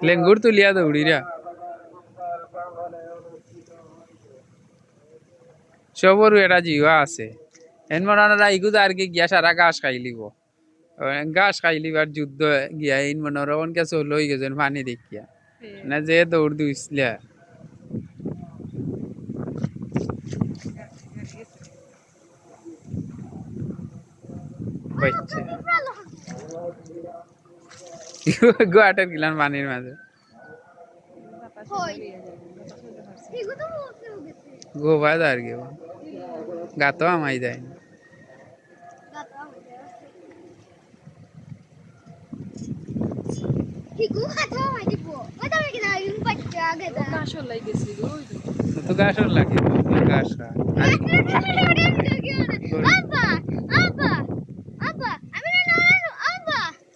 লেঙ্গুর তুলিয়া দৌড়িরা সবরু এটা জিওয়া আছে এন মনারা ইগুদা আর কি গিয়া সারা ঘাস খাই লিব ঘাস খাই লিবার যুদ্ধ গিয়া ইন মনোর অনকে চল হয়ে গেছেন পানি দেখিয়া না যে দৌড় দিছিলা বাচ্চা গোয়াটার গিলান পানির মাঝে গোবা আর কি গাতো আমাই যায় তো গাছ লাগে গাছ